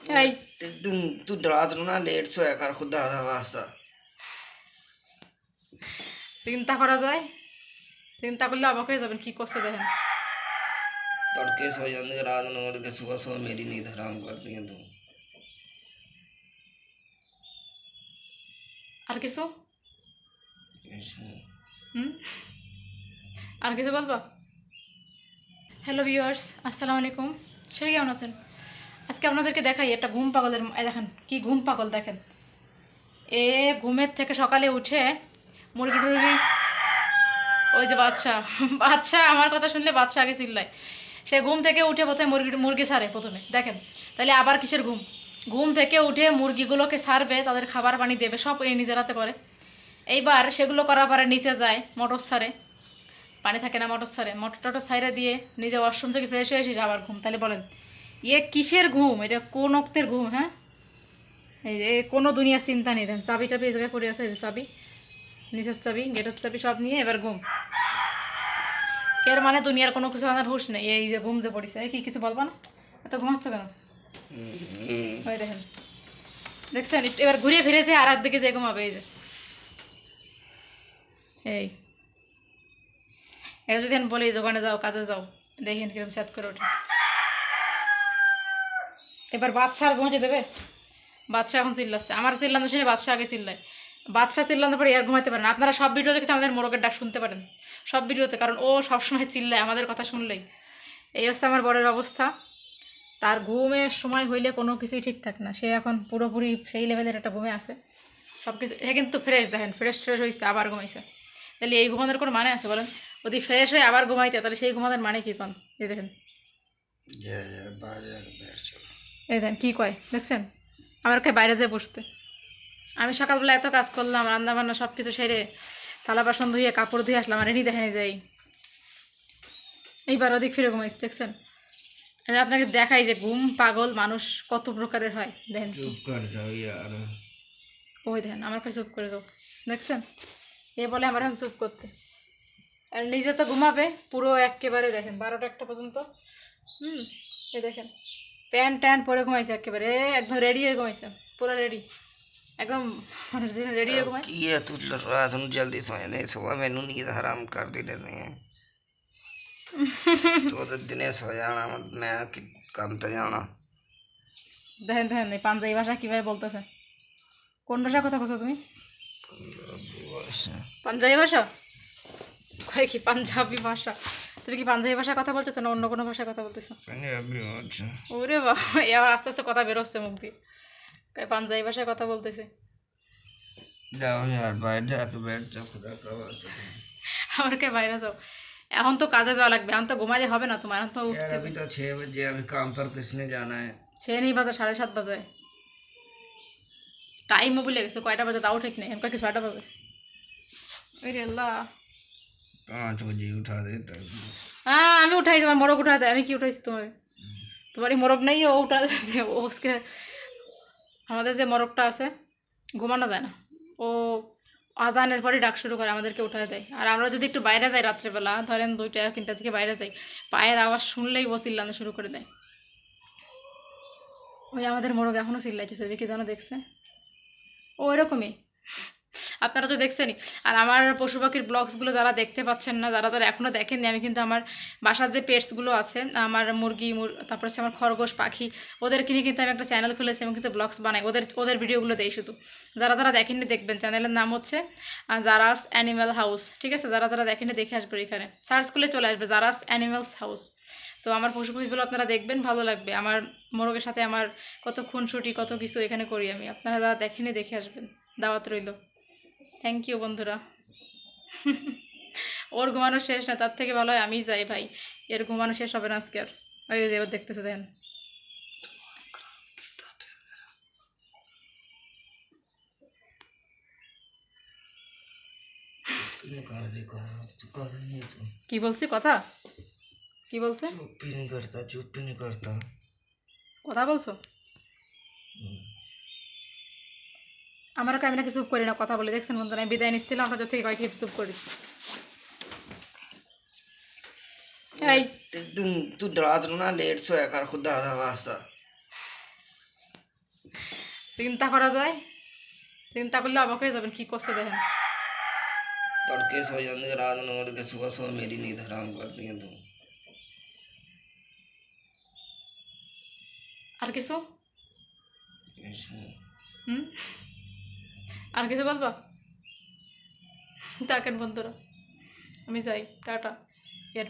এই तू रात को ना लेट सोया कर खुदा दा वास्ता চিন্তা করা যায়, চিন্তা করলে অবাক হয়ে যাবেন কি করছে দেখেন। तड़के सो जाते रात को उठ के सुबह सुबह मेरी नींद हराम करती है तू। আর কিছু আর কিছু বলবো? হ্যালো ভিউয়ার্স, আসসালামু আলাইকুম। সবাই কেমন আছেন? আজকে আপনাদেরকে দেখাই একটা ঘুম পাগলের, দেখেন কি ঘুম পাগল দেখেন। এ ঘুমের থেকে সকালে উঠে মুরগি টুরগি, ওই যে বাদশাহ বাদশাহ আমার কথা শুনলে বাদশাহ আগে চিল্লায়। সে ঘুম থেকে উঠে প্রথমে মুরগি ছাড়ে প্রথমে, দেখেন তাহলে আবার কিসের ঘুম? ঘুম থেকে উঠে মুরগিগুলোকে ছাড়বে, তাদের খাবার পানি দেবে, সব এই নিজের হাতে করে। এইবার সেগুলো করার পরে নিচে যায়, মোটর ছাড়ে, পানি থাকে না মোটর ছাড়ে, মোটর টটর ছাইড়ে দিয়ে নিজে ওয়াশরুম থেকে ফ্রেশ হয়ে এসে আবার ঘুম। তাহলে বলেন কিসের ঘুম? এটা কোন অক্তের ঘুম? হ্যাঁ, এই যে কোনো দুনিয়ার চিন্তা নেই। দেন চাবি টাবি এই জায়গায় পড়ে আছে, চাবি, নিচের চাবি, গেটের চাবি সব নিয়ে এবার ঘুম। এর মানে দুনিয়ার কোনো কিছু আমার হুঁশ নেই। এই যে ঘুম যে পড়েছে, কি কিছু বলবা না? এত ঘুমাচ্ছ কেন? ওই দেখেন, দেখছেন এবার ঘুরিয়ে ফিরেছে আর এক দিকে যে ঘুমাবে। এই যে এই এটা যদি বলি দোকানে যাও, কাজে যাও, দেখেন কিরকম স্যাত করে ওঠে। এবার বাদশাহ ঘুমাতে দেবে? বাদশাহ এখন চিল্লাচ্ছে, আমার চিল্লানো শুনে বাদশাহ আগে চিল্লায়। বাদশাহ চিল্লানোর পরে আর ঘুমাতে পারেন। আপনারা সব ভিডিও দেখতে আমাদের মোরগের ডাক শুনতে পারেন, সব ভিডিওতে, কারণ ও সবসময় চিল্লায় আমাদের কথা শুনলেই। এই হচ্ছে আমার বরের অবস্থা। তার ঘুমের সময় হইলে কোনো কিছুই ঠিক থাকে না। সে এখন পুরোপুরি সেই লেভেলের একটা ঘুমে আছে, সব কিছু। সে কিন্তু ফ্রেশ, দেখেন ফ্রেশ হয়েছে, আবার ঘুমাইছে। তাহলে এই ঘুমানোর কোনো মানে আছে বলেন? যদি ফ্রেশ হয়ে আবার ঘুমাইতে, তাহলে সেই ঘুমানোর মানে কী কন? এই দেখেন, এই দেখেন কী কয়, দেখছেন? আমার কে বাইরে যেয়ে বসতে। আমি সকালবেলা এত কাজ করলাম, রান্নাবান্না সব কিছু সেরে থালা বাসন ধুয়ে কাপড় ধুয়ে আসলাম, আর এনি দেখেন যাই এইবার ওদিক ফিরে ঘুমাইছে। দেখছেন, আপনাকে দেখাই যে ঘুম পাগল মানুষ কত প্রকারের হয়। দেখেন ওই দেখেন আমার কাছে চুপ করে যাও, দেখছেন? এ বলে আমার এখন চুপ করতে, আর নিজে তো ঘুমাবে পুরো একেবারে। দেখেন 12টা 1টা পর্যন্ত। এই দেখেন প্যান্ট ট্যান্ট পরে ঘুমাইছে, একেবারে একদম রেডি হয়ে ঘুমাইছে, পুরো রেডি, একদম রেডি হয়ে ঘুমায়। ये तू रात को जल्दी सोने सुबह मैनू नींद हराम कर दी रहती है। तो दिन सो जाना मैं काम तो जाना। দেখেন দেখেন এই পাঞ্জাবি ভাষা কীভাবে বলতেছে। কোন ভাষার কথা বলছো তুমি? পাঞ্জাবি ভাষা কয় কি? পাঞ্জাবি ভাষা? তুমি কি পাঞ্জাবি ভাষার কথা বলতেছো না অন্য কোনো ভাষার কথা বলতেছো? ওরে বাবা, এবার আস্তে আস্তে কথা বেরোচ্ছে মুখ দিয়ে, পাঞ্জাবি ভাষার কথা বলতেছে। আমার কে বাইরে যাও, এখন তো কাজে যাওয়া লাগবে, এখন তো ঘুমাইলে হবে না তোমার, এখন তো উঠতে। अभी तो 6 बजे अभी काम पर किसने जाना है? 6 নেই বাজে, 7:30 বাজে। টাইমও ভুলে গেছে কয়টা বাজে, তাও ঠিক নেই। এখন কি 6টা বাজে? ওই রে আল্লাহ, 5 बजे उठा देता है। হ্যাঁ আমি উঠাই, তোমার মোরগ উঠা দেয়। আমি কি উঠাইছি তোমার? তোমারই মোরগ নেই, ও উঠা দেয়। ওকে আমাদের যে মোরগটা আছে ঘুমানো যায় না, ও আজানের পরে ডাক শুরু করে, আমাদেরকে উঠায় দেয়। আর আমরা যদি একটু বাইরে যাই রাত্রেবেলা, ধরেন 2টা 3টা থেকে বাইরে যাই, পায়ের আওয়াজ শুনলেই ও চিল্লানো শুরু করে দেয়। ওই আমাদের মোরগ এখনও চিল্লাইছে, দেখি যেন দেখছে ও এরকমই। আপনারা তো দেখছেনই। আর আমার পশু পাখির ব্লগসগুলো যারা দেখতে পাচ্ছেন না, যারা যারা এখনও দেখেননি, আমি কিন্তু আমার বাসার যে পেটসগুলো আছে, আমার মুরগি, তারপর হচ্ছে আমার খরগোশ পাখি, ওদেরকে নিয়ে কিন্তু আমি একটা চ্যানেল খুলেছি এবং কিন্তু ব্লগস বানাই, ওদের ভিডিওগুলো দেই শুধু। যারা যারা দেখেননি দেখবেন, চ্যানেলের নাম হচ্ছে জারাস অ্যানিম্যাল হাউস। ঠিক আছে, যারা যারা দেখেননি দেখে আসবে, এখানে সার্চ করলে চলে আসবে জারাস অ্যানিম্যালস হাউস। তো আমার পশু পাখিগুলো আপনারা দেখবেন, ভালো লাগবে। আমার মোরগের সাথে আমার কত খুনসুটি, কত কিছু এখানে করি আমি। আপনারা যারা দেখেননি দেখে আসবেন, দাওয়াত রইল। থ্যাংক ইউ বন্ধুরা। ওর ঘুমানো শেষ না, তার থেকে ভালো হয় আমি যাই ভাই, এর ঘুমানো শেষ হবে না আজকে আর। ওই এবার দেখতেছে দেখেন, কি বলছি কথা, কি বলছে? चुप नहीं करता কথা বলছো? আমারও আমি নাকি চুপ করি না, কথা বলে। দেখছেন বন্ধুরা, আমি বিদায় নিচ্ছিলাম আপনাদের থেকে, কয়েক চুপ করি। এই तू तू रात को ना लेट सोया कर खुदा दा वास्ता চিন্তা করা যায়, চিন্তা করলে অবাক হয়ে যাবেন কি করছে দেখেন। तड़के सो जाते रात में उठ के सुबह सुबह मेरी नींद हराम करती है तू। আর কিছু ऐसा। হুম আর কিছু বলবা? থাকেন বন্ধুরা, আমি যাই, টাটা। এর